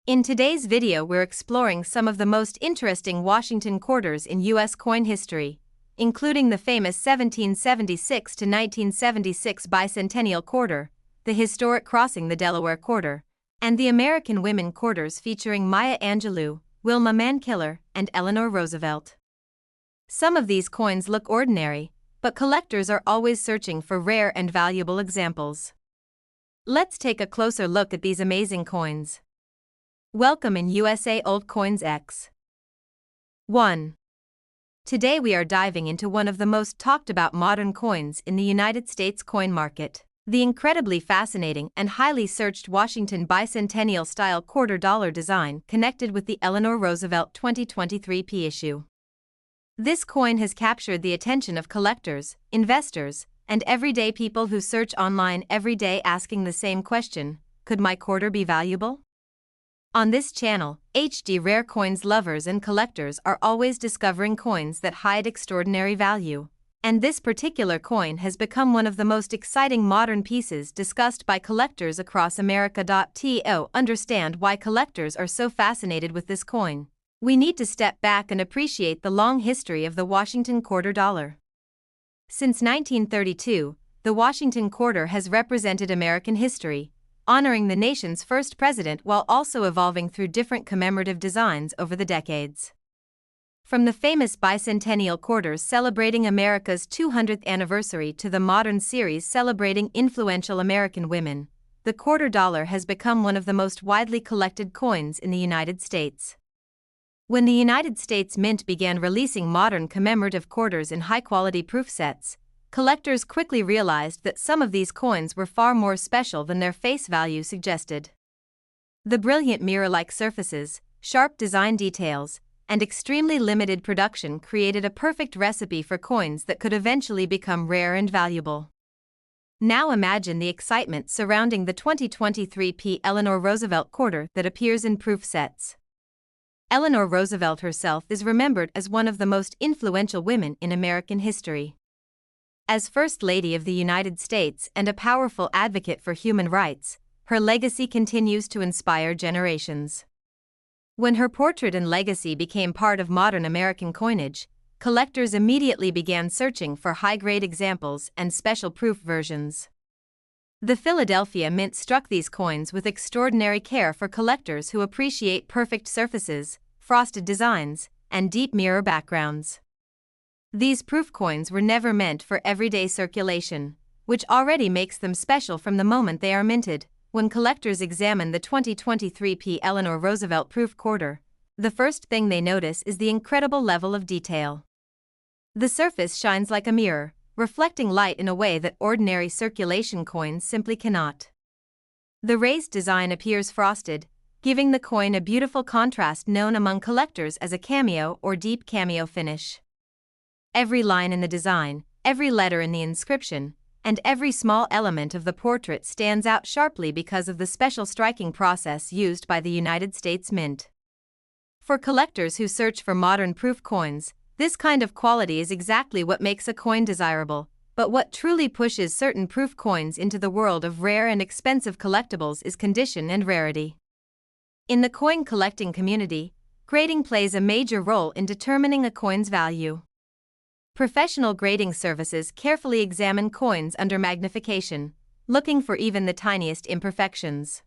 In today's video, we're exploring some of the most interesting Washington quarters in U.S. coin history, including the famous 1776 to 1976 Bicentennial quarter, the historic crossing the Delaware quarter, and the American women quarters featuring Maya Angelou, Wilma Mankiller, and Eleanor Roosevelt. Some of these coins look ordinary, but collectors are always searching for rare and valuable examples. Let's take a closer look at these amazing coins. Welcome in USA Old Coins X. 1. Today we are diving into one of the most talked about modern coins in the United States coin market, the incredibly fascinating and highly searched Washington Bicentennial style $quarter design connected with the Eleanor Roosevelt 2023 P issue. This coin has captured the attention of collectors, investors, and everyday people who search online every day asking the same question: could my quarter be valuable? On this channel, HD rare coins lovers and collectors are always discovering coins that hide extraordinary value, and this particular coin has become one of the most exciting modern pieces discussed by collectors across America. To understand why collectors are so fascinated with this coin, we need to step back and appreciate the long history of the Washington quarter dollar. Since 1932, the Washington quarter has represented American history, honoring the nation's first president while also evolving through different commemorative designs over the decades. From the famous bicentennial quarters celebrating America's 200th anniversary to the modern series celebrating influential American women, the quarter dollar has become one of the most widely collected coins in the United States. When the United States Mint began releasing modern commemorative quarters in high-quality proof sets, collectors quickly realized that some of these coins were far more special than their face value suggested. The brilliant mirror-like surfaces, sharp design details, and extremely limited production created a perfect recipe for coins that could eventually become rare and valuable. Now imagine the excitement surrounding the 2023 P Eleanor Roosevelt quarter that appears in proof sets. Eleanor Roosevelt herself is remembered as one of the most influential women in American history. As First Lady of the United States and a powerful advocate for human rights, her legacy continues to inspire generations. When her portrait and legacy became part of modern American coinage, collectors immediately began searching for high-grade examples and special proof versions. The Philadelphia Mint struck these coins with extraordinary care for collectors who appreciate perfect surfaces, frosted designs, and deep mirror backgrounds. These proof coins were never meant for everyday circulation, which already makes them special from the moment they are minted. When collectors examine the 2023 P Eleanor Roosevelt proof quarter, the first thing they notice is the incredible level of detail. The surface shines like a mirror, reflecting light in a way that ordinary circulation coins simply cannot. The raised design appears frosted, giving the coin a beautiful contrast known among collectors as a cameo or deep cameo finish. Every line in the design, every letter in the inscription, and every small element of the portrait stands out sharply because of the special striking process used by the United States Mint. For collectors who search for modern proof coins, this kind of quality is exactly what makes a coin desirable, but what truly pushes certain proof coins into the world of rare and expensive collectibles is condition and rarity. In the coin collecting community, grading plays a major role in determining a coin's value. Professional grading services carefully examine coins under magnification, looking for even the tiniest imperfections.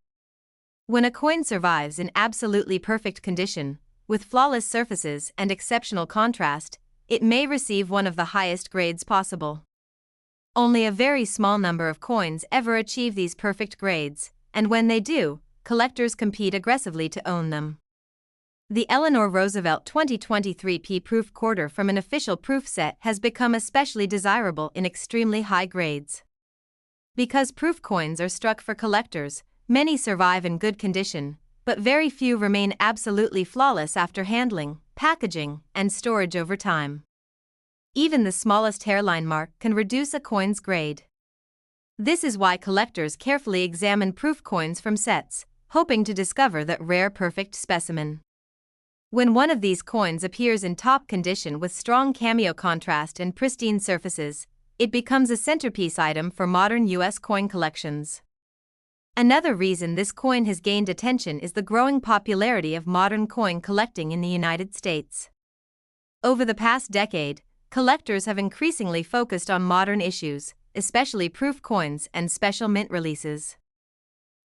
When a coin survives in absolutely perfect condition, with flawless surfaces and exceptional contrast, it may receive one of the highest grades possible. Only a very small number of coins ever achieve these perfect grades, and when they do, collectors compete aggressively to own them. The Eleanor Roosevelt 2023 P proof quarter from an official proof set has become especially desirable in extremely high grades. Because proof coins are struck for collectors, many survive in good condition, but very few remain absolutely flawless after handling, packaging, and storage over time. Even the smallest hairline mark can reduce a coin's grade. This is why collectors carefully examine proof coins from sets, hoping to discover that rare perfect specimen. When one of these coins appears in top condition with strong cameo contrast and pristine surfaces, it becomes a centerpiece item for modern U.S. coin collections. Another reason this coin has gained attention is the growing popularity of modern coin collecting in the United States. Over the past decade, collectors have increasingly focused on modern issues, especially proof coins and special mint releases.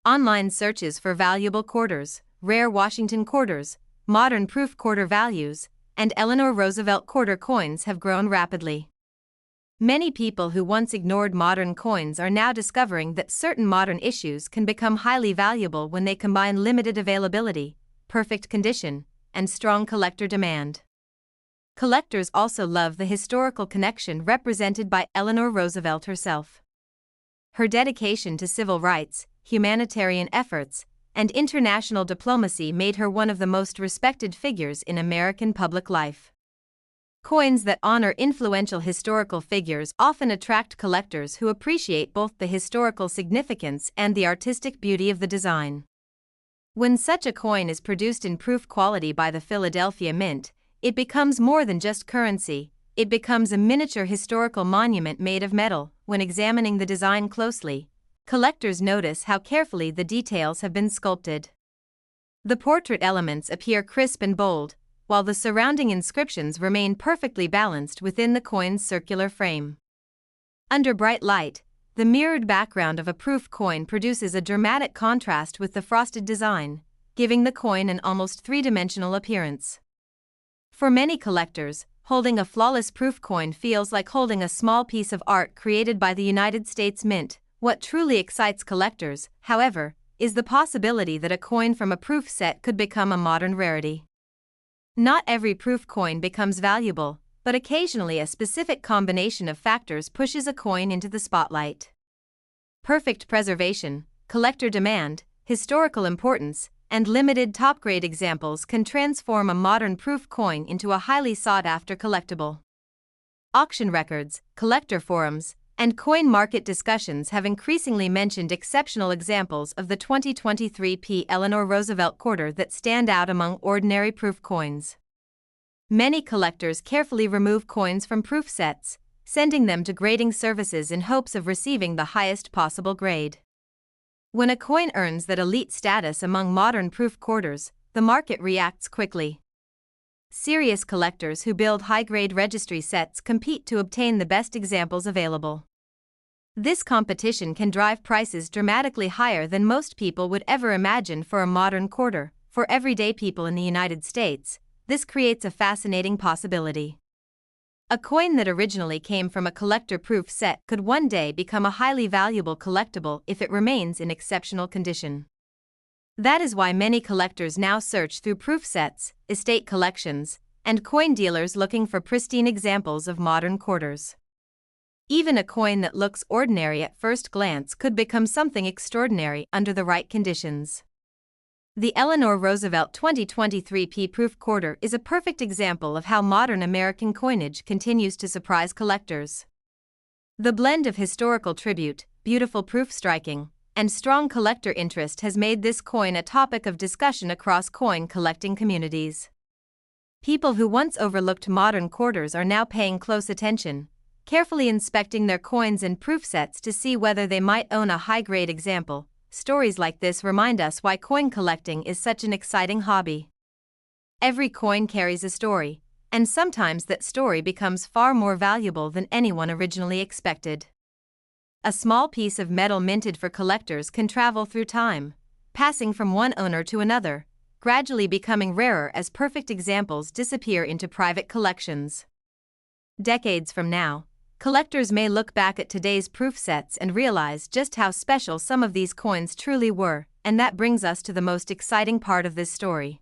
Online searches for valuable quarters, rare Washington quarters, modern proof quarter values, and Eleanor Roosevelt quarter coins have grown rapidly. Many people who once ignored modern coins are now discovering that certain modern issues can become highly valuable when they combine limited availability, perfect condition, and strong collector demand. Collectors also love the historical connection represented by Eleanor Roosevelt herself. Her dedication to civil rights, humanitarian efforts, and international diplomacy made her one of the most respected figures in American public life. Coins that honor influential historical figures often attract collectors who appreciate both the historical significance and the artistic beauty of the design. When such a coin is produced in proof quality by the Philadelphia Mint, it becomes more than just currency, it becomes a miniature historical monument made of metal. When examining the design closely, collectors notice how carefully the details have been sculpted. The portrait elements appear crisp and bold, while the surrounding inscriptions remain perfectly balanced within the coin's circular frame. Under bright light, the mirrored background of a proof coin produces a dramatic contrast with the frosted design, giving the coin an almost three-dimensional appearance. For many collectors, holding a flawless proof coin feels like holding a small piece of art created by the United States Mint. What truly excites collectors, however, is the possibility that a coin from a proof set could become a modern rarity. Not every proof coin becomes valuable, but occasionally a specific combination of factors pushes a coin into the spotlight. Perfect preservation, collector demand, historical importance, and limited top-grade examples can transform a modern proof coin into a highly sought-after collectible. Auction records, collector forums, and coin market discussions have increasingly mentioned exceptional examples of the 2023 P. Eleanor Roosevelt quarter that stand out among ordinary proof coins. Many collectors carefully remove coins from proof sets, sending them to grading services in hopes of receiving the highest possible grade. When a coin earns that elite status among modern proof quarters, the market reacts quickly. Serious collectors who build high-grade registry sets compete to obtain the best examples available. This competition can drive prices dramatically higher than most people would ever imagine for a modern quarter. For everyday people in the United States, this creates a fascinating possibility. A coin that originally came from a collector proof set could one day become a highly valuable collectible if it remains in exceptional condition. That is why many collectors now search through proof sets, estate collections, and coin dealers looking for pristine examples of modern quarters. Even a coin that looks ordinary at first glance could become something extraordinary under the right conditions. The Eleanor Roosevelt 2023 P proof quarter is a perfect example of how modern American coinage continues to surprise collectors. The blend of historical tribute, beautiful proof striking, and strong collector interest has made this coin a topic of discussion across coin collecting communities. People who once overlooked modern quarters are now paying close attention, carefully inspecting their coins and proof sets to see whether they might own a high-grade example. Stories like this remind us why coin collecting is such an exciting hobby. Every coin carries a story, and sometimes that story becomes far more valuable than anyone originally expected. A small piece of metal minted for collectors can travel through time, passing from one owner to another, gradually becoming rarer as perfect examples disappear into private collections. Decades from now, collectors may look back at today's proof sets and realize just how special some of these coins truly were, and that brings us to the most exciting part of this story.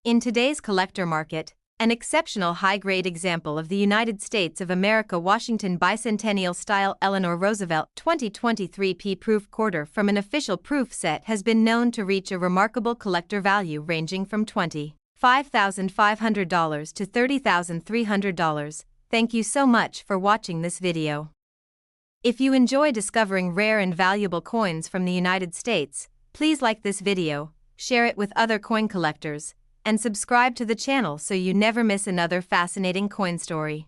In today's collector market, an exceptional high-grade example of the United States of America Washington Bicentennial style Eleanor Roosevelt 2023 P proof quarter from an official proof set has been known to reach a remarkable collector value ranging from $25,500 to $30,300. Thank you so much for watching this video. If you enjoy discovering rare and valuable coins from the United States, please like this video, share it with other coin collectors, and subscribe to the channel so you never miss another fascinating coin story.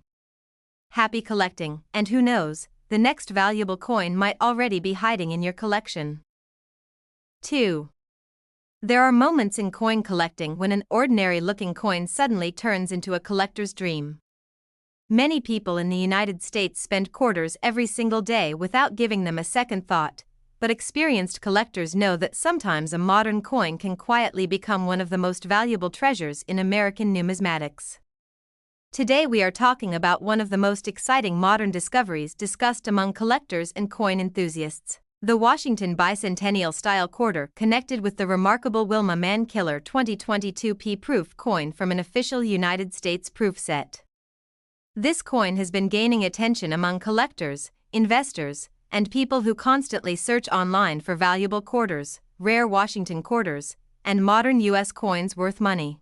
Happy collecting, and who knows, the next valuable coin might already be hiding in your collection. 2. There are moments in coin collecting when an ordinary-looking coin suddenly turns into a collector's dream. Many people in the United States spend quarters every single day without giving them a second thought, but experienced collectors know that sometimes a modern coin can quietly become one of the most valuable treasures in American numismatics. Today we are talking about one of the most exciting modern discoveries discussed among collectors and coin enthusiasts. The Washington Bicentennial style quarter connected with the remarkable Wilma Mankiller 2022 P-proof coin from an official United States proof set. This coin has been gaining attention among collectors, investors, and people who constantly search online for valuable quarters, rare Washington quarters, and modern U.S. coins worth money.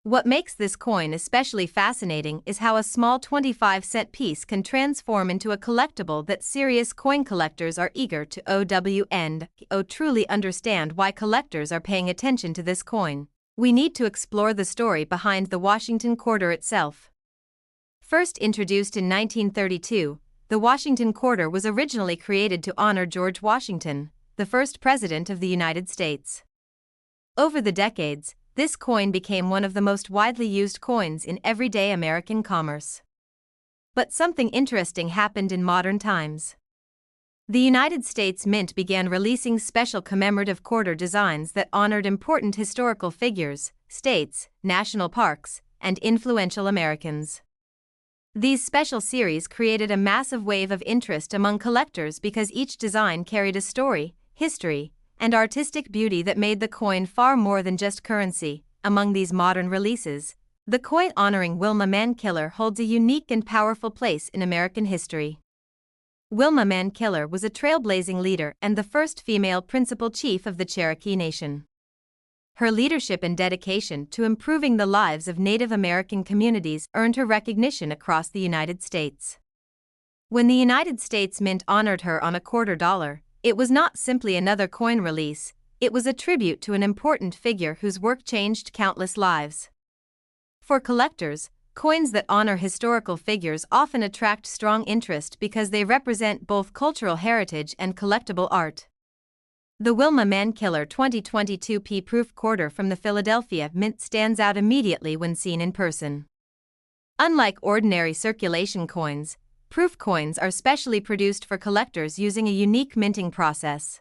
What makes this coin especially fascinating is how a small 25-cent piece can transform into a collectible that serious coin collectors are eager to truly understand why collectors are paying attention to this coin. We need to explore the story behind the Washington quarter itself. First introduced in 1932, the Washington quarter was originally created to honor George Washington, the first president of the United States. Over the decades, this coin became one of the most widely used coins in everyday American commerce. But something interesting happened in modern times. The United States Mint began releasing special commemorative quarter designs that honored important historical figures, states, national parks, and influential Americans. These special series created a massive wave of interest among collectors because each design carried a story, history, and artistic beauty that made the coin far more than just currency. Among these modern releases, the coin honoring Wilma Mankiller holds a unique and powerful place in American history. Wilma Mankiller was a trailblazing leader and the first female principal chief of the Cherokee Nation. Her leadership and dedication to improving the lives of Native American communities earned her recognition across the United States. When the United States Mint honored her on a $quarter, it was not simply another coin release, it was a tribute to an important figure whose work changed countless lives. For collectors, coins that honor historical figures often attract strong interest because they represent both cultural heritage and collectible art. The Wilma Mankiller 2022 P-proof quarter from the Philadelphia Mint stands out immediately when seen in person. Unlike ordinary circulation coins, proof coins are specially produced for collectors using a unique minting process.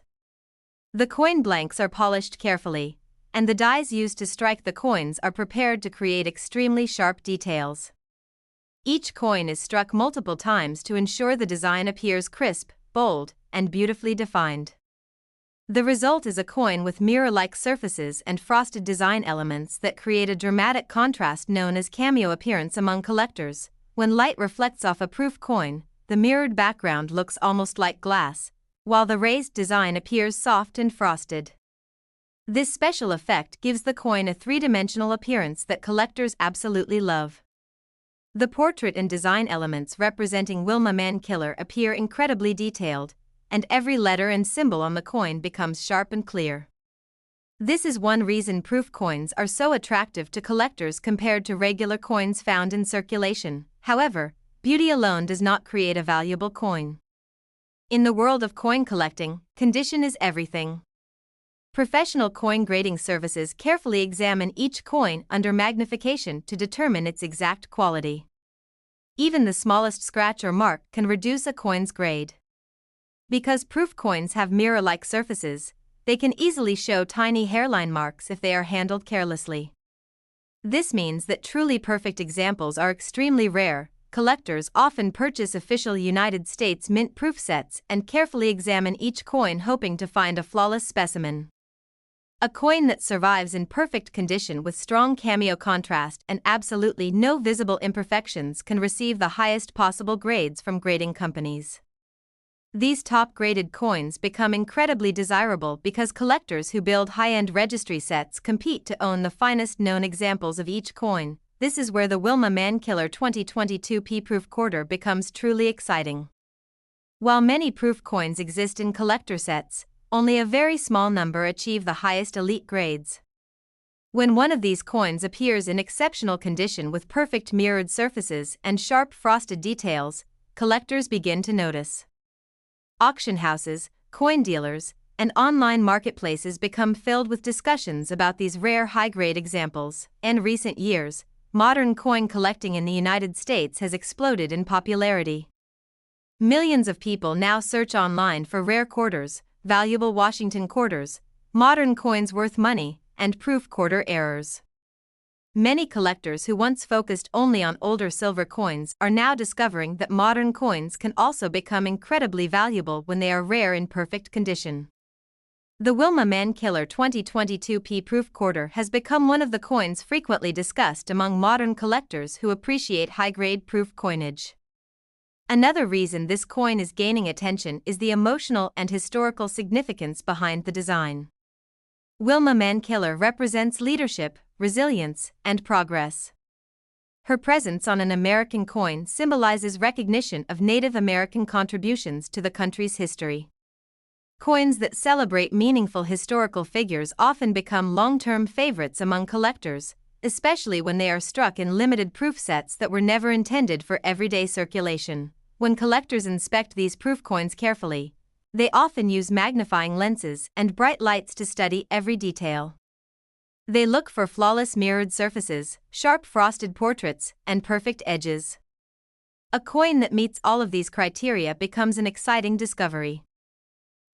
The coin blanks are polished carefully, and the dies used to strike the coins are prepared to create extremely sharp details. Each coin is struck multiple times to ensure the design appears crisp, bold, and beautifully defined. The result is a coin with mirror-like surfaces and frosted design elements that create a dramatic contrast known as cameo appearance among collectors. When light reflects off a proof coin, the mirrored background looks almost like glass, while the raised design appears soft and frosted. This special effect gives the coin a three-dimensional appearance that collectors absolutely love. The portrait and design elements representing Wilma Mankiller appear incredibly detailed, and every letter and symbol on the coin becomes sharp and clear. This is one reason proof coins are so attractive to collectors compared to regular coins found in circulation. However, beauty alone does not create a valuable coin. In the world of coin collecting, condition is everything. Professional coin grading services carefully examine each coin under magnification to determine its exact quality. Even the smallest scratch or mark can reduce a coin's grade. Because proof coins have mirror-like surfaces, they can easily show tiny hairline marks if they are handled carelessly. This means that truly perfect examples are extremely rare. Collectors often purchase official United States Mint proof sets and carefully examine each coin hoping to find a flawless specimen. A coin that survives in perfect condition with strong cameo contrast and absolutely no visible imperfections can receive the highest possible grades from grading companies. These top-graded coins become incredibly desirable because collectors who build high-end registry sets compete to own the finest known examples of each coin. This is where the Wilma Mankiller 2022 P-proof quarter becomes truly exciting. While many proof coins exist in collector sets, only a very small number achieve the highest elite grades. When one of these coins appears in exceptional condition with perfect mirrored surfaces and sharp frosted details, collectors begin to notice. Auction houses, coin dealers, and online marketplaces become filled with discussions about these rare high-grade examples. In recent years, modern coin collecting in the United States has exploded in popularity. Millions of people now search online for rare quarters, valuable Washington quarters, modern coins worth money, and proof quarter errors. Many collectors who once focused only on older silver coins are now discovering that modern coins can also become incredibly valuable when they are rare in perfect condition. The Wilma Mankiller 2022 P Proof Quarter has become one of the coins frequently discussed among modern collectors who appreciate high-grade proof coinage. Another reason this coin is gaining attention is the emotional and historical significance behind the design. Wilma Mankiller represents leadership, resilience, and progress. Her presence on an American coin symbolizes recognition of Native American contributions to the country's history. Coins that celebrate meaningful historical figures often become long-term favorites among collectors, especially when they are struck in limited proof sets that were never intended for everyday circulation. When collectors inspect these proof coins carefully, they often use magnifying lenses and bright lights to study every detail. They look for flawless mirrored surfaces, sharp frosted portraits, and perfect edges. A coin that meets all of these criteria becomes an exciting discovery.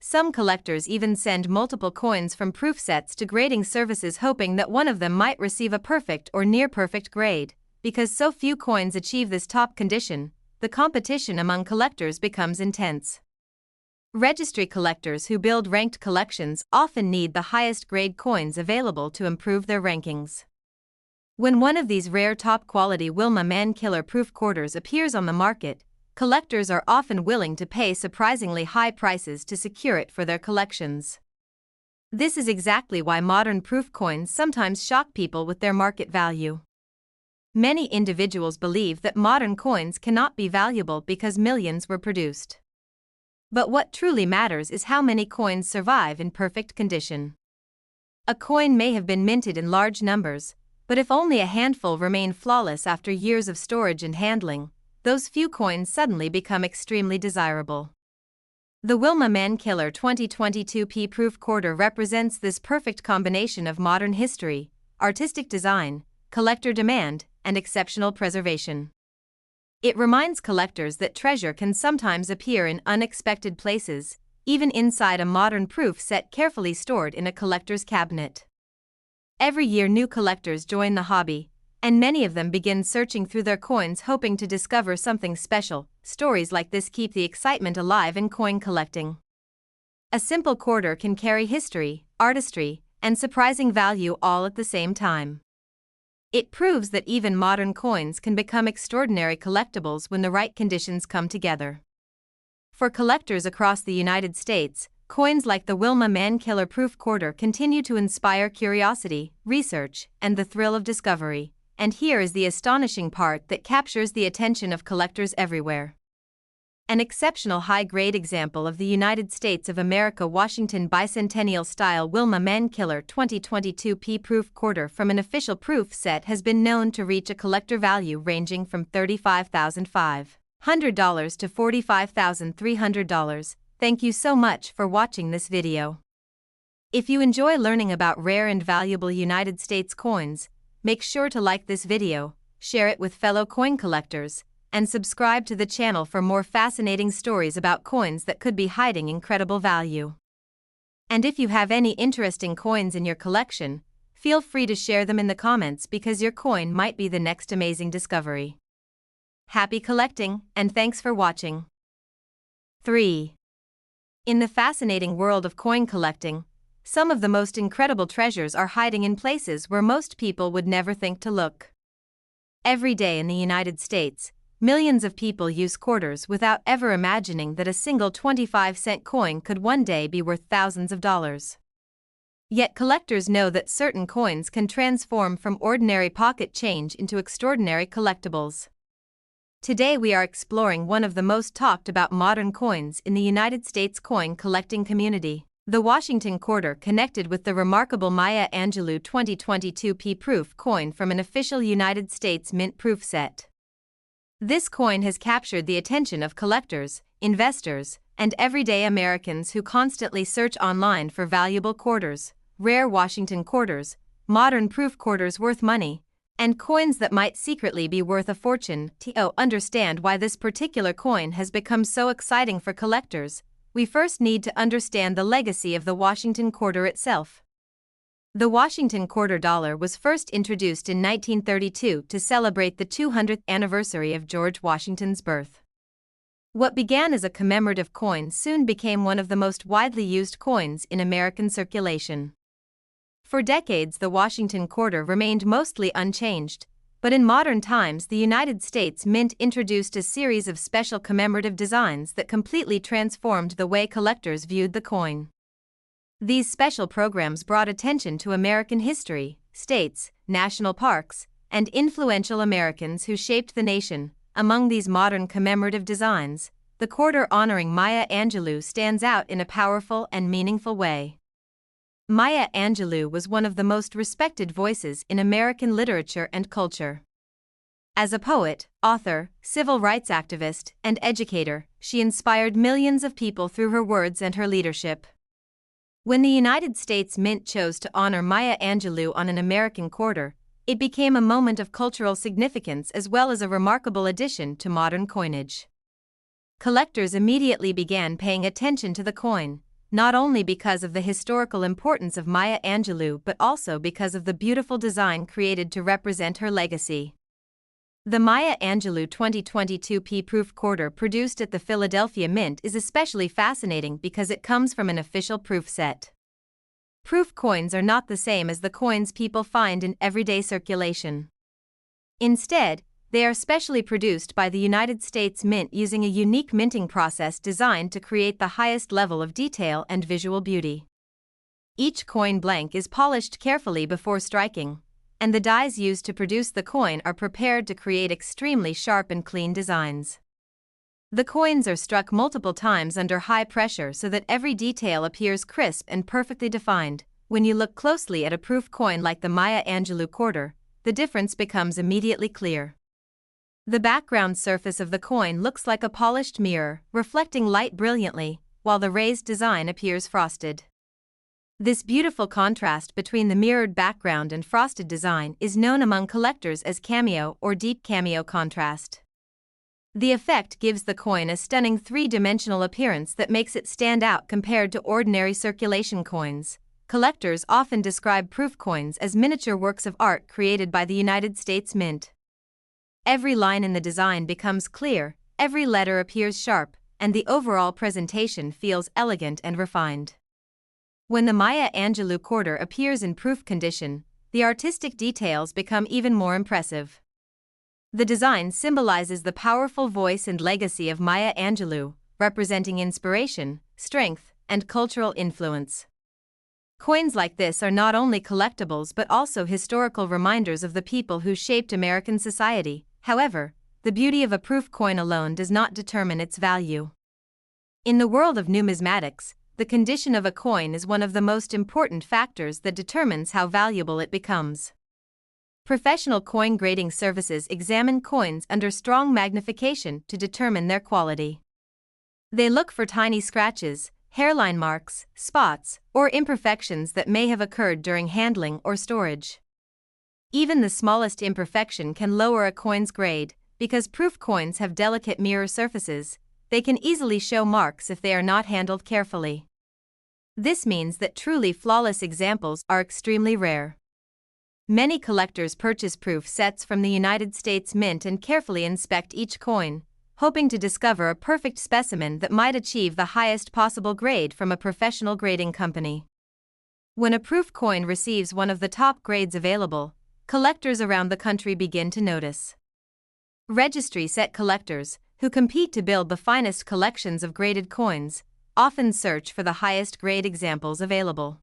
Some collectors even send multiple coins from proof sets to grading services hoping that one of them might receive a perfect or near-perfect grade. Because so few coins achieve this top condition, the competition among collectors becomes intense. Registry collectors who build ranked collections often need the highest grade coins available to improve their rankings. When one of these rare top-quality Wilma Mankiller proof quarters appears on the market, collectors are often willing to pay surprisingly high prices to secure it for their collections. This is exactly why modern proof coins sometimes shock people with their market value. Many individuals believe that modern coins cannot be valuable because millions were produced. But what truly matters is how many coins survive in perfect condition. A coin may have been minted in large numbers, but if only a handful remain flawless after years of storage and handling, those few coins suddenly become extremely desirable. The Wilma Mankiller 2022 P Proof Quarter represents this perfect combination of modern history, artistic design, collector demand, and exceptional preservation. It reminds collectors that treasure can sometimes appear in unexpected places, even inside a modern proof set carefully stored in a collector's cabinet. Every year new collectors join the hobby, and many of them begin searching through their coins hoping to discover something special. Stories like this keep the excitement alive in coin collecting. A simple quarter can carry history, artistry, and surprising value all at the same time. It proves that even modern coins can become extraordinary collectibles when the right conditions come together. For collectors across the United States, coins like the Wilma Mankiller Proof Quarter continue to inspire curiosity, research, and the thrill of discovery. And here is the astonishing part that captures the attention of collectors everywhere. An exceptional high-grade example of the United States of America Washington Bicentennial-style Wilma Mankiller 2022 P Proof Quarter from an official proof set has been known to reach a collector value ranging from $35,500 to $45,300. Thank you so much for watching this video. If you enjoy learning about rare and valuable United States coins, make sure to like this video, share it with fellow coin collectors, and subscribe to the channel for more fascinating stories about coins that could be hiding incredible value. And if you have any interesting coins in your collection, feel free to share them in the comments because your coin might be the next amazing discovery. Happy collecting, and thanks for watching. 3. In the fascinating world of coin collecting, some of the most incredible treasures are hiding in places where most people would never think to look. Every day in the United States, millions of people use quarters without ever imagining that a single 25-cent coin could one day be worth thousands of dollars. Yet collectors know that certain coins can transform from ordinary pocket change into extraordinary collectibles. Today we are exploring one of the most talked about modern coins in the United States coin collecting community, the Washington Quarter, connected with the remarkable Maya Angelou 2022 P Proof coin from an official United States mint proof set. This coin has captured the attention of collectors, investors, and everyday Americans who constantly search online for valuable quarters, rare Washington quarters, modern proof quarters worth money, and coins that might secretly be worth a fortune. To understand why this particular coin has become so exciting for collectors, we first need to understand the legacy of the Washington quarter itself. The Washington quarter dollar was first introduced in 1932 to celebrate the 200th anniversary of George Washington's birth. What began as a commemorative coin soon became one of the most widely used coins in American circulation. For decades, the Washington quarter remained mostly unchanged, but in modern times, the United States Mint introduced a series of special commemorative designs that completely transformed the way collectors viewed the coin. These special programs brought attention to American history, states, national parks, and influential Americans who shaped the nation. Among these modern commemorative designs, the quarter honoring Maya Angelou stands out in a powerful and meaningful way. Maya Angelou was one of the most respected voices in American literature and culture. As a poet, author, civil rights activist, and educator, she inspired millions of people through her words and her leadership. When the United States Mint chose to honor Maya Angelou on an American quarter, it became a moment of cultural significance as well as a remarkable addition to modern coinage. Collectors immediately began paying attention to the coin, not only because of the historical importance of Maya Angelou but also because of the beautiful design created to represent her legacy. The Maya Angelou 2022 P-Proof quarter produced at the Philadelphia Mint is especially fascinating because it comes from an official proof set. Proof coins are not the same as the coins people find in everyday circulation. Instead, they are specially produced by the United States Mint using a unique minting process designed to create the highest level of detail and visual beauty. Each coin blank is polished carefully before striking, and the dies used to produce the coin are prepared to create extremely sharp and clean designs. The coins are struck multiple times under high pressure so that every detail appears crisp and perfectly defined. When you look closely at a proof coin like the Maya Angelou quarter, the difference becomes immediately clear. The background surface of the coin looks like a polished mirror, reflecting light brilliantly, while the raised design appears frosted. This beautiful contrast between the mirrored background and frosted design is known among collectors as cameo or deep cameo contrast. The effect gives the coin a stunning three-dimensional appearance that makes it stand out compared to ordinary circulation coins. Collectors often describe proof coins as miniature works of art created by the United States Mint. Every line in the design becomes clear, every letter appears sharp, and the overall presentation feels elegant and refined. When the Maya Angelou quarter appears in proof condition, the artistic details become even more impressive. The design symbolizes the powerful voice and legacy of Maya Angelou, representing inspiration, strength, and cultural influence. Coins like this are not only collectibles but also historical reminders of the people who shaped American society. However, the beauty of a proof coin alone does not determine its value. In the world of numismatics, the condition of a coin is one of the most important factors that determines how valuable it becomes. Professional coin grading services examine coins under strong magnification to determine their quality. They look for tiny scratches, hairline marks, spots, or imperfections that may have occurred during handling or storage. Even the smallest imperfection can lower a coin's grade. Because proof coins have delicate mirror surfaces, they can easily show marks if they are not handled carefully. This means that truly flawless examples are extremely rare. Many collectors purchase proof sets from the United States Mint and carefully inspect each coin, hoping to discover a perfect specimen that might achieve the highest possible grade from a professional grading company. When a proof coin receives one of the top grades available, collectors around the country begin to notice. Registry set collectors, who compete to build the finest collections of graded coins, often search for the highest grade examples available.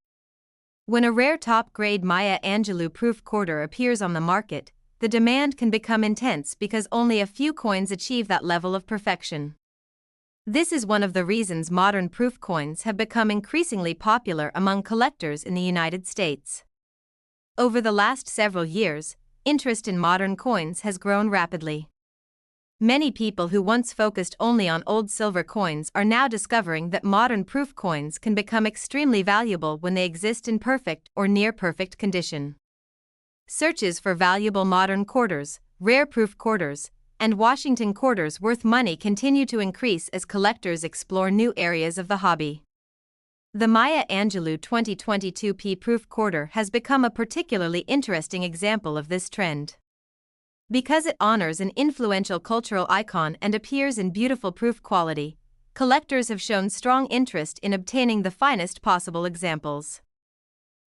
When a rare top-grade Maya Angelou proof quarter appears on the market, the demand can become intense because only a few coins achieve that level of perfection. This is one of the reasons modern proof coins have become increasingly popular among collectors in the United States. Over the last several years, interest in modern coins has grown rapidly. Many people who once focused only on old silver coins are now discovering that modern proof coins can become extremely valuable when they exist in perfect or near-perfect condition. Searches for valuable modern quarters, rare proof quarters, and Washington quarters worth money continue to increase as collectors explore new areas of the hobby. The Maya Angelou 2022 P-proof quarter has become a particularly interesting example of this trend. Because it honors an influential cultural icon and appears in beautiful proof quality, collectors have shown strong interest in obtaining the finest possible examples.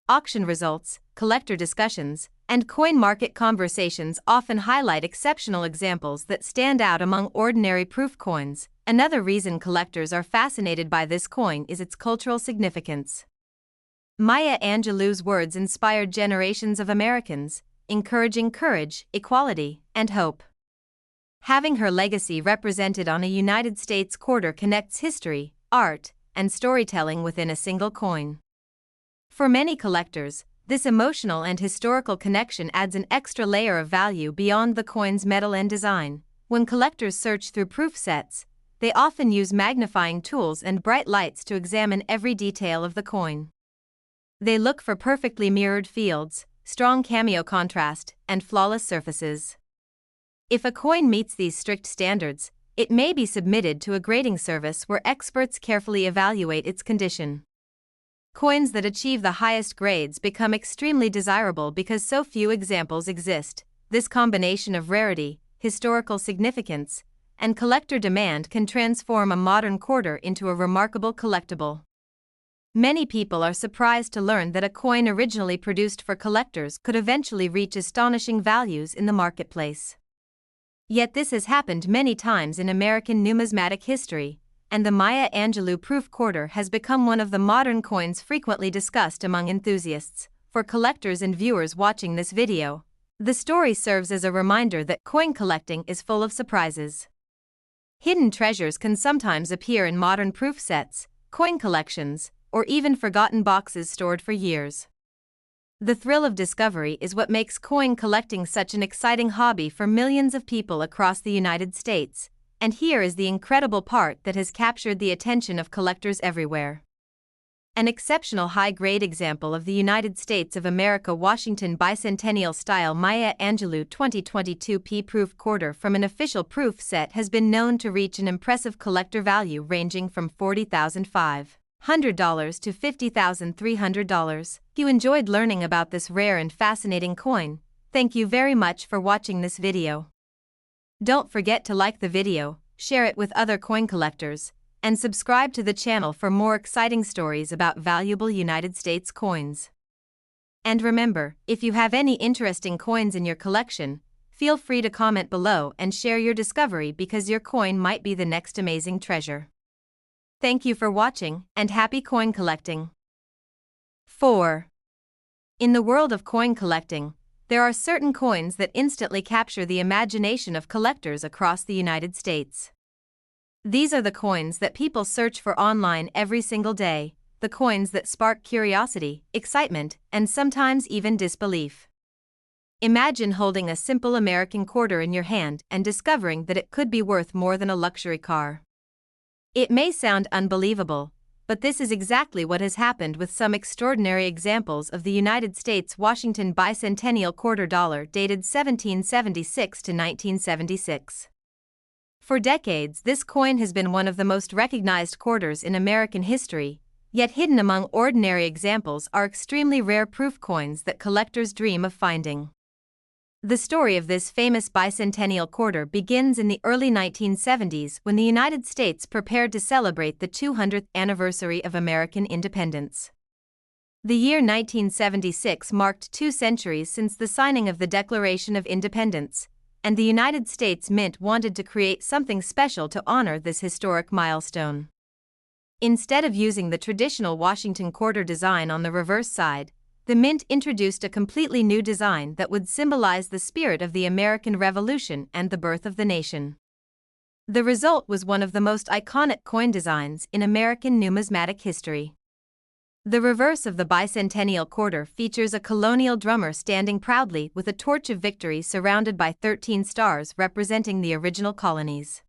Auction results, collector discussions, and coin market conversations often highlight exceptional examples that stand out among ordinary proof coins. Another reason collectors are fascinated by this coin is its cultural significance. Maya Angelou's words inspired generations of Americans, encouraging courage, equality, and hope. Having her legacy represented on a United States quarter connects history, art, and storytelling within a single coin. For many collectors, this emotional and historical connection adds an extra layer of value beyond the coin's metal and design. When collectors search through proof sets, they often use magnifying tools and bright lights to examine every detail of the coin. They look for perfectly mirrored fields, strong cameo contrast, and flawless surfaces. If a coin meets these strict standards, it may be submitted to a grading service where experts carefully evaluate its condition. Coins that achieve the highest grades become extremely desirable because so few examples exist. This combination of rarity, historical significance, and collector demand can transform a modern quarter into a remarkable collectible. Many people are surprised to learn that a coin originally produced for collectors could eventually reach astonishing values in the marketplace. Yet this has happened many times in American numismatic history, and the Maya Angelou proof quarter has become one of the modern coins frequently discussed among enthusiasts. For collectors and viewers watching this video, the story serves as a reminder that coin collecting is full of surprises. Hidden treasures can sometimes appear in modern proof sets, coin collections, or even forgotten boxes stored for years. The thrill of discovery is what makes coin collecting such an exciting hobby for millions of people across the United States, and here is the incredible part that has captured the attention of collectors everywhere. An exceptional high-grade example of the United States of America Washington Bicentennial style Maya Angelou 2022 P-proof quarter from an official proof set has been known to reach an impressive collector value ranging from $40,500 to $50,300. If you enjoyed learning about this rare and fascinating coin, thank you very much for watching this video. Don't forget to like the video, share it with other coin collectors, and subscribe to the channel for more exciting stories about valuable United States coins. And remember, if you have any interesting coins in your collection, feel free to comment below and share your discovery because your coin might be the next amazing treasure. Thank you for watching, and happy coin collecting. 4. In the world of coin collecting, there are certain coins that instantly capture the imagination of collectors across the United States. These are the coins that people search for online every single day, the coins that spark curiosity, excitement, and sometimes even disbelief. Imagine holding a simple American quarter in your hand and discovering that it could be worth more than a luxury car. It may sound unbelievable, but this is exactly what has happened with some extraordinary examples of the United States Washington Bicentennial quarter dollar dated 1776 to 1976. For decades, this coin has been one of the most recognized quarters in American history, yet hidden among ordinary examples are extremely rare proof coins that collectors dream of finding. The story of this famous bicentennial quarter begins in the early 1970s when the United States prepared to celebrate the 200th anniversary of American independence. The year 1976 marked 2 centuries since the signing of the Declaration of Independence, and the United States Mint wanted to create something special to honor this historic milestone. Instead of using the traditional Washington quarter design on the reverse side, the Mint introduced a completely new design that would symbolize the spirit of the American Revolution and the birth of the nation. The result was one of the most iconic coin designs in American numismatic history. The reverse of the bicentennial quarter features a colonial drummer standing proudly with a torch of victory surrounded by 13 stars representing the original colonies.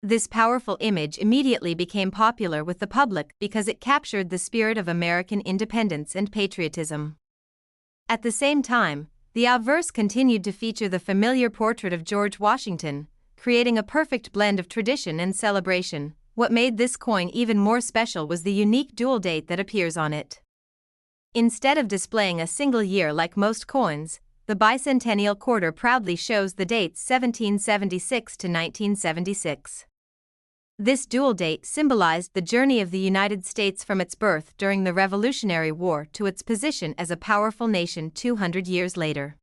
This powerful image immediately became popular with the public because it captured the spirit of American independence and patriotism. At the same time, the obverse continued to feature the familiar portrait of George Washington, creating a perfect blend of tradition and celebration. What made this coin even more special was the unique dual date that appears on it. Instead of displaying a single year like most coins, the bicentennial quarter proudly shows the dates 1776 to 1976. This dual date symbolized the journey of the United States from its birth during the Revolutionary War to its position as a powerful nation 200 years later.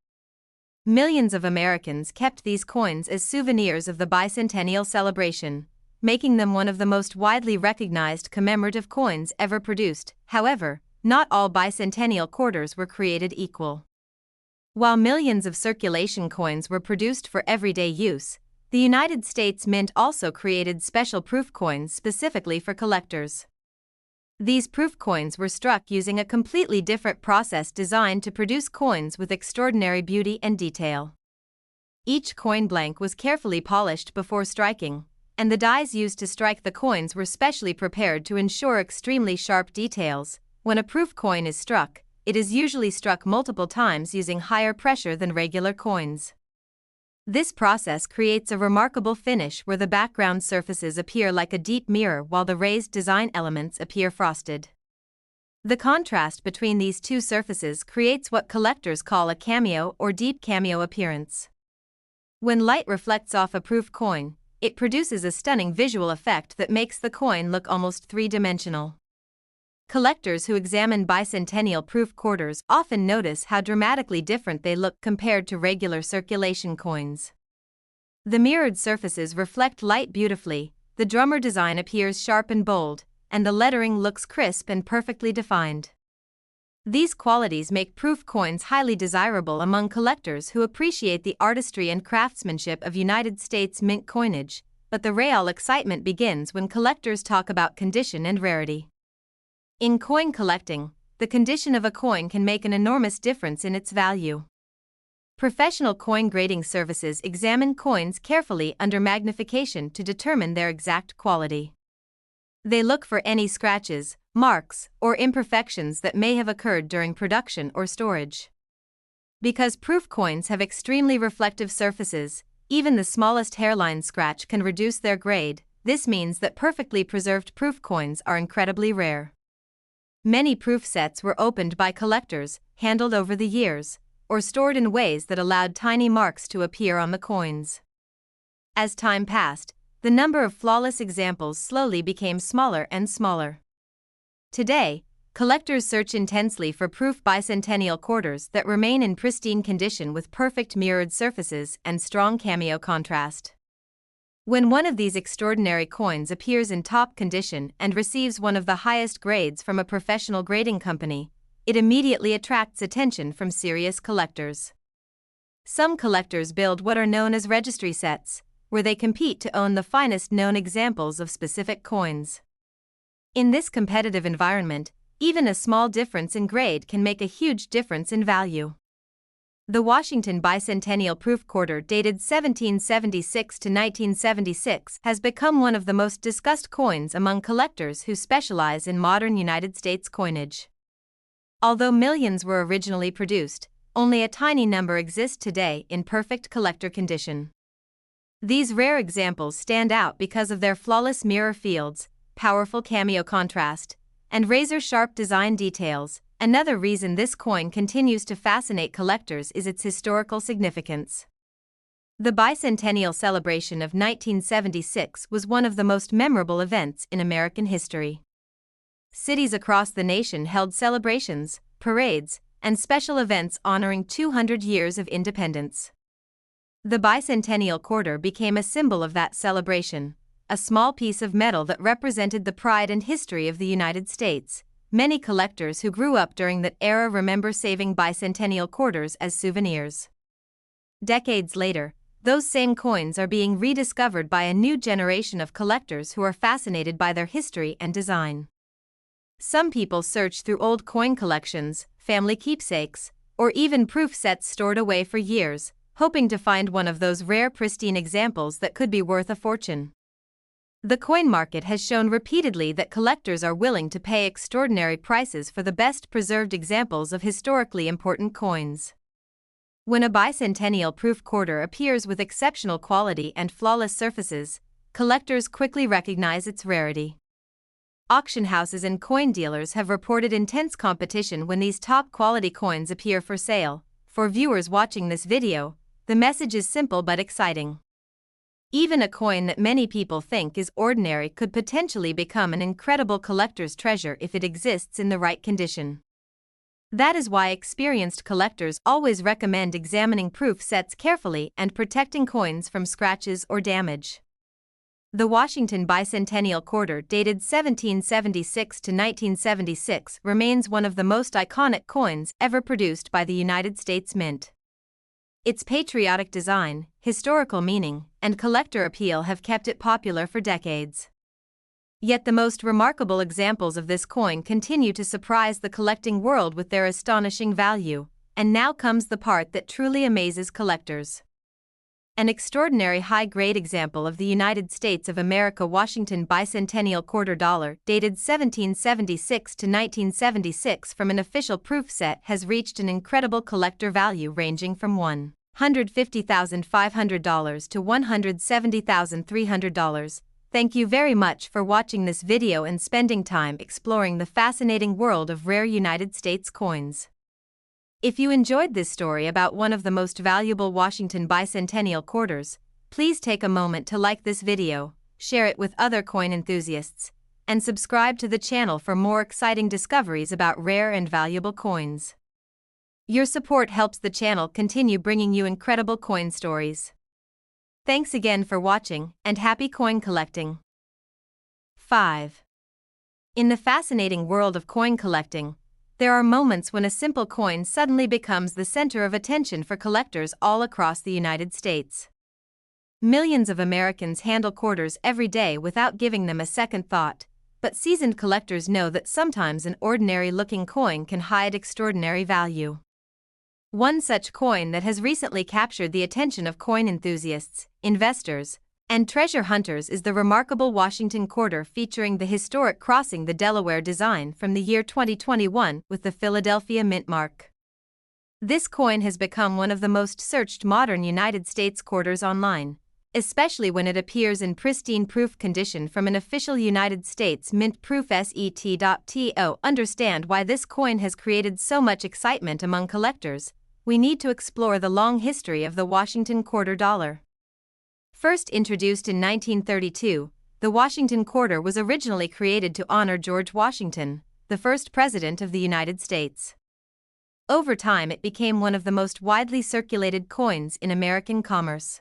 Millions of Americans kept these coins as souvenirs of the bicentennial celebration, making them one of the most widely recognized commemorative coins ever produced. However, not all bicentennial quarters were created equal. While millions of circulation coins were produced for everyday use, the United States Mint also created special proof coins specifically for collectors. These proof coins were struck using a completely different process designed to produce coins with extraordinary beauty and detail. Each coin blank was carefully polished before striking, and the dies used to strike the coins were specially prepared to ensure extremely sharp details. When a proof coin is struck, it is usually struck multiple times using higher pressure than regular coins. This process creates a remarkable finish where the background surfaces appear like a deep mirror while the raised design elements appear frosted. The contrast between these two surfaces creates what collectors call a cameo or deep cameo appearance. When light reflects off a proof coin, it produces a stunning visual effect that makes the coin look almost three-dimensional. Collectors who examine bicentennial proof quarters often notice how dramatically different they look compared to regular circulation coins. The mirrored surfaces reflect light beautifully, the drummer design appears sharp and bold, and the lettering looks crisp and perfectly defined. These qualities make proof coins highly desirable among collectors who appreciate the artistry and craftsmanship of United States Mint coinage, but the real excitement begins when collectors talk about condition and rarity. In coin collecting, the condition of a coin can make an enormous difference in its value. Professional coin grading services examine coins carefully under magnification to determine their exact quality. They look for any scratches, marks, or imperfections that may have occurred during production or storage. Because proof coins have extremely reflective surfaces, even the smallest hairline scratch can reduce their grade. This means that perfectly preserved proof coins are incredibly rare. Many proof sets were opened by collectors, handled over the years, or stored in ways that allowed tiny marks to appear on the coins. As time passed, the number of flawless examples slowly became smaller and smaller. Today, collectors search intensely for proof bicentennial quarters that remain in pristine condition with perfect mirrored surfaces and strong cameo contrast. When one of these extraordinary coins appears in top condition and receives one of the highest grades from a professional grading company, it immediately attracts attention from serious collectors. Some collectors build what are known as registry sets, where they compete to own the finest known examples of specific coins. In this competitive environment, even a small difference in grade can make a huge difference in value. The Washington Bicentennial Proof Quarter dated 1776 to 1976 has become one of the most discussed coins among collectors who specialize in modern United States coinage. Although millions were originally produced, only a tiny number exist today in perfect collector condition. These rare examples stand out because of their flawless mirror fields, powerful cameo contrast, and razor-sharp design details. Another reason this coin continues to fascinate collectors is its historical significance. The bicentennial celebration of 1976 was one of the most memorable events in American history. Cities across the nation held celebrations, parades, and special events honoring 200 years of independence. The bicentennial quarter became a symbol of that celebration, a small piece of metal that represented the pride and history of the United States. Many collectors who grew up during that era remember saving bicentennial quarters as souvenirs. Decades later, those same coins are being rediscovered by a new generation of collectors who are fascinated by their history and design. Some people search through old coin collections, family keepsakes, or even proof sets stored away for years, hoping to find one of those rare pristine examples that could be worth a fortune. The coin market has shown repeatedly that collectors are willing to pay extraordinary prices for the best preserved examples of historically important coins. When a bicentennial proof quarter appears with exceptional quality and flawless surfaces, collectors quickly recognize its rarity. Auction houses and coin dealers have reported intense competition when these top-quality coins appear for sale. For viewers watching this video, the message is simple but exciting. Even a coin that many people think is ordinary could potentially become an incredible collector's treasure if it exists in the right condition. That is why experienced collectors always recommend examining proof sets carefully and protecting coins from scratches or damage. The Washington Bicentennial Quarter, dated 1776 to 1976, remains one of the most iconic coins ever produced by the United States Mint. Its patriotic design, historical meaning, and collector appeal have kept it popular for decades. Yet the most remarkable examples of this coin continue to surprise the collecting world with their astonishing value, and now comes the part that truly amazes collectors. An extraordinary high-grade example of the United States of America Washington Bicentennial Quarter Dollar, dated 1776 to 1976 from an official proof set, has reached an incredible collector value ranging from $150,500 to $170,300. Thank you very much for watching this video and spending time exploring the fascinating world of rare United States coins. If you enjoyed this story about one of the most valuable Washington Bicentennial quarters, please take a moment to like this video, share it with other coin enthusiasts, and subscribe to the channel for more exciting discoveries about rare and valuable coins. Your support helps the channel continue bringing you incredible coin stories. Thanks again for watching, and happy coin collecting. 5. In the fascinating world of coin collecting, there are moments when a simple coin suddenly becomes the center of attention for collectors all across the United States. Millions of Americans handle quarters every day without giving them a second thought, but seasoned collectors know that sometimes an ordinary-looking coin can hide extraordinary value. One such coin that has recently captured the attention of coin enthusiasts, investors, and treasure hunters is the remarkable Washington Quarter, featuring the historic crossing the Delaware design from the year 2021 with the Philadelphia Mint mark. This coin has become one of the most searched modern United States quarters online, especially when it appears in pristine proof condition from an official United States Mint proof set.to understand why this coin has created so much excitement among collectors. We need to explore the long history of the Washington Quarter Dollar. First introduced in 1932, the Washington Quarter was originally created to honor George Washington, the first President of the United States. Over time, it became one of the most widely circulated coins in American commerce.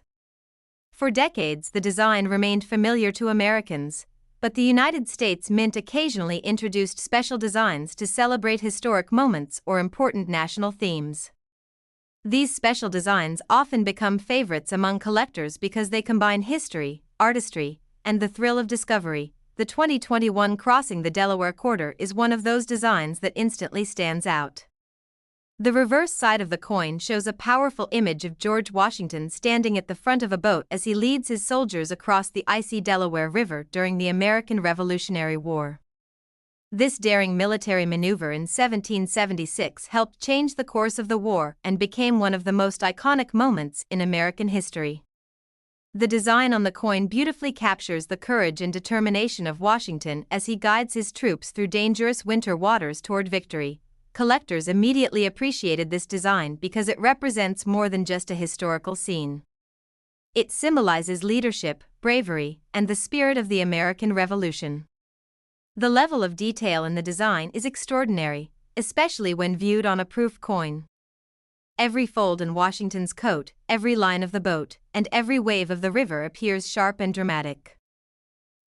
For decades, the design remained familiar to Americans, but the United States Mint occasionally introduced special designs to celebrate historic moments or important national themes. These special designs often become favorites among collectors because they combine history, artistry, and the thrill of discovery. The 2021 Crossing the Delaware Quarter is one of those designs that instantly stands out. The reverse side of the coin shows a powerful image of George Washington standing at the front of a boat as he leads his soldiers across the icy Delaware River during the American Revolutionary War. This daring military maneuver in 1776 helped change the course of the war and became one of the most iconic moments in American history. The design on the coin beautifully captures the courage and determination of Washington as he guides his troops through dangerous winter waters toward victory. Collectors immediately appreciated this design because it represents more than just a historical scene. It symbolizes leadership, bravery, and the spirit of the American Revolution. The level of detail in the design is extraordinary, especially when viewed on a proof coin. Every fold in Washington's coat, every line of the boat, and every wave of the river appears sharp and dramatic.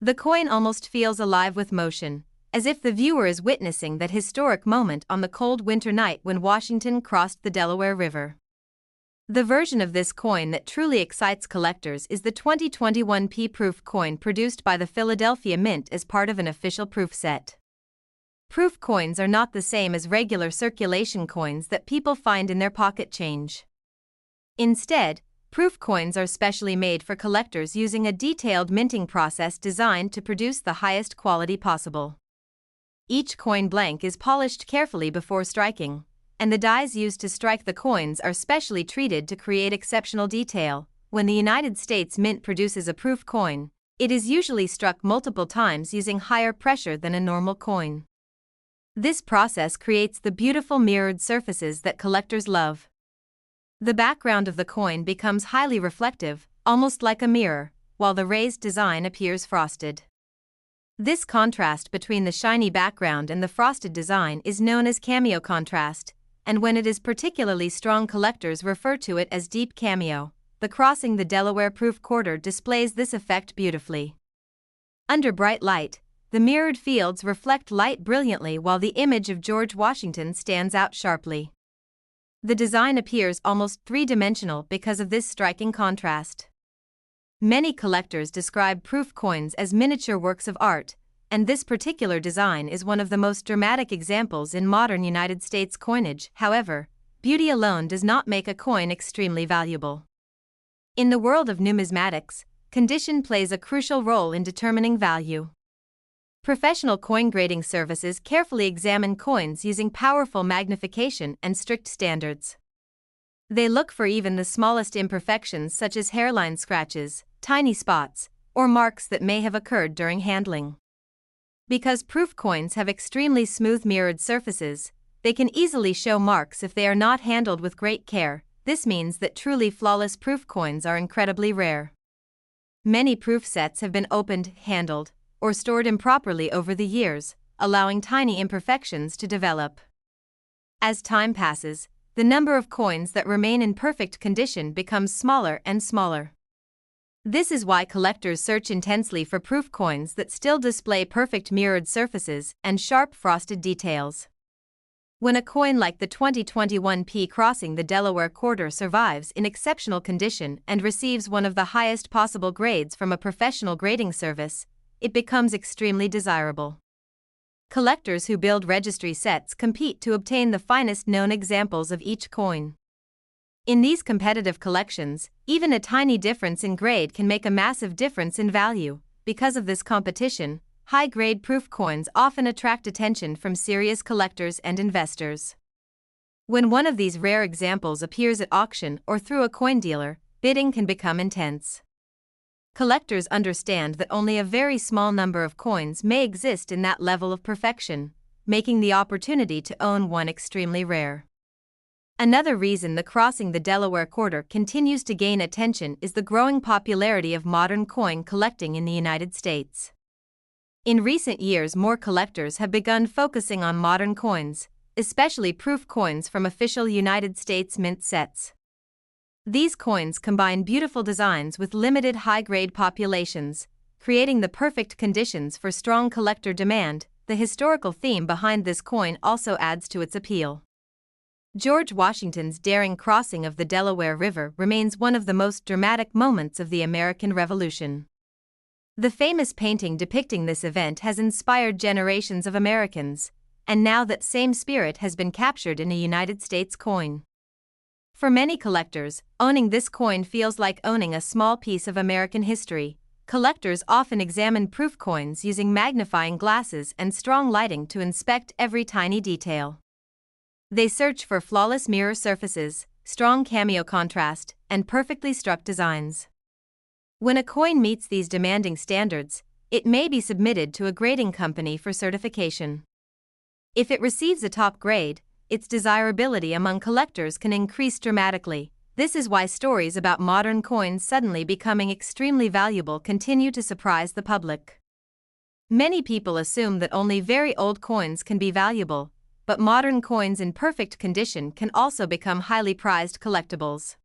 The coin almost feels alive with motion, as if the viewer is witnessing that historic moment on the cold winter night when Washington crossed the Delaware River. The version of this coin that truly excites collectors is the 2021 P-proof coin produced by the Philadelphia Mint as part of an official proof set. Proof coins are not the same as regular circulation coins that people find in their pocket change. Instead, proof coins are specially made for collectors using a detailed minting process designed to produce the highest quality possible. Each coin blank is polished carefully before striking, and the dies used to strike the coins are specially treated to create exceptional detail. When the United States Mint produces a proof coin, it is usually struck multiple times using higher pressure than a normal coin. This process creates the beautiful mirrored surfaces that collectors love. The background of the coin becomes highly reflective, almost like a mirror, while the raised design appears frosted. This contrast between the shiny background and the frosted design is known as cameo contrast, and when it is particularly strong, collectors refer to it as deep cameo. The Crossing the Delaware Proof Quarter displays this effect beautifully. Under bright light, the mirrored fields reflect light brilliantly while the image of George Washington stands out sharply. The design appears almost three-dimensional because of this striking contrast. Many collectors describe proof coins as miniature works of art, and this particular design is one of the most dramatic examples in modern United States coinage. However, beauty alone does not make a coin extremely valuable. In the world of numismatics, condition plays a crucial role in determining value. Professional coin grading services carefully examine coins using powerful magnification and strict standards. They look for even the smallest imperfections such as hairline scratches, tiny spots, or marks that may have occurred during handling. Because proof coins have extremely smooth mirrored surfaces, they can easily show marks if they are not handled with great care. This means that truly flawless proof coins are incredibly rare. Many proof sets have been opened, handled, or stored improperly over the years, allowing tiny imperfections to develop. As time passes, the number of coins that remain in perfect condition becomes smaller and smaller. This is why collectors search intensely for proof coins that still display perfect mirrored surfaces and sharp frosted details. When a coin like the 2021 P Crossing the Delaware Quarter survives in exceptional condition and receives one of the highest possible grades from a professional grading service, it becomes extremely desirable. Collectors who build registry sets compete to obtain the finest known examples of each coin. In these competitive collections, even a tiny difference in grade can make a massive difference in value. Because of this competition, high-grade proof coins often attract attention from serious collectors and investors. When one of these rare examples appears at auction or through a coin dealer, bidding can become intense. Collectors understand that only a very small number of coins may exist in that level of perfection, making the opportunity to own one extremely rare. Another reason the Crossing the Delaware Quarter continues to gain attention is the growing popularity of modern coin collecting in the United States. In recent years, more collectors have begun focusing on modern coins, especially proof coins from official United States Mint sets. These coins combine beautiful designs with limited high-grade populations, creating the perfect conditions for strong collector demand. The historical theme behind this coin also adds to its appeal. George Washington's daring crossing of the Delaware River remains one of the most dramatic moments of the American Revolution. The famous painting depicting this event has inspired generations of Americans, and now that same spirit has been captured in a United States coin. For many collectors, owning this coin feels like owning a small piece of American history. Collectors often examine proof coins using magnifying glasses and strong lighting to inspect every tiny detail. They search for flawless mirror surfaces, strong cameo contrast, and perfectly struck designs. When a coin meets these demanding standards, it may be submitted to a grading company for certification. If it receives a top grade, its desirability among collectors can increase dramatically. This is why stories about modern coins suddenly becoming extremely valuable continue to surprise the public. Many people assume that only very old coins can be valuable, but modern coins in perfect condition can also become highly prized collectibles.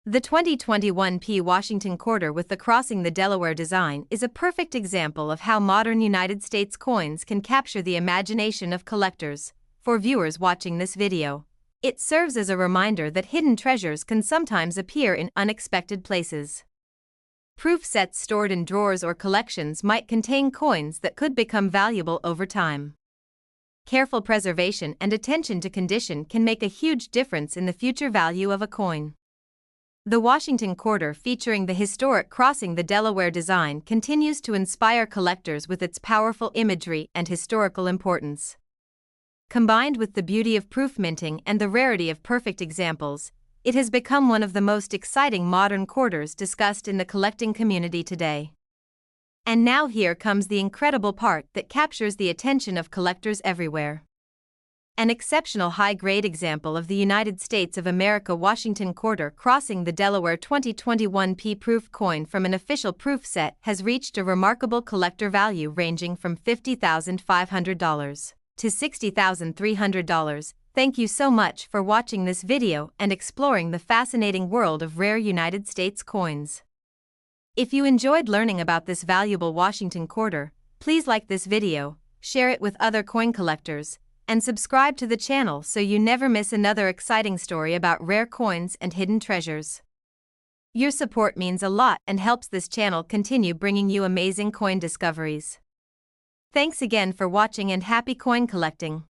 The 2021 P Washington Quarter with the Crossing the Delaware design is a perfect example of how modern United States coins can capture the imagination of collectors. For viewers watching this video, it serves as a reminder that hidden treasures can sometimes appear in unexpected places. Proof sets stored in drawers or collections might contain coins that could become valuable over time. Careful preservation and attention to condition can make a huge difference in the future value of a coin. The Washington Quarter, featuring the historic Crossing the Delaware design, continues to inspire collectors with its powerful imagery and historical importance. Combined with the beauty of proof minting and the rarity of perfect examples, it has become one of the most exciting modern quarters discussed in the collecting community today. And now here comes the incredible part that captures the attention of collectors everywhere. An exceptional high-grade example of the United States of America Washington Quarter Crossing the Delaware 2021 P-proof coin from an official proof set has reached a remarkable collector value ranging from $50,500 to $60,300. Thank you so much for watching this video and exploring the fascinating world of rare United States coins. If you enjoyed learning about this valuable Washington Quarter, please like this video, share it with other coin collectors, and subscribe to the channel so you never miss another exciting story about rare coins and hidden treasures. Your support means a lot and helps this channel continue bringing you amazing coin discoveries. Thanks again for watching and happy coin collecting.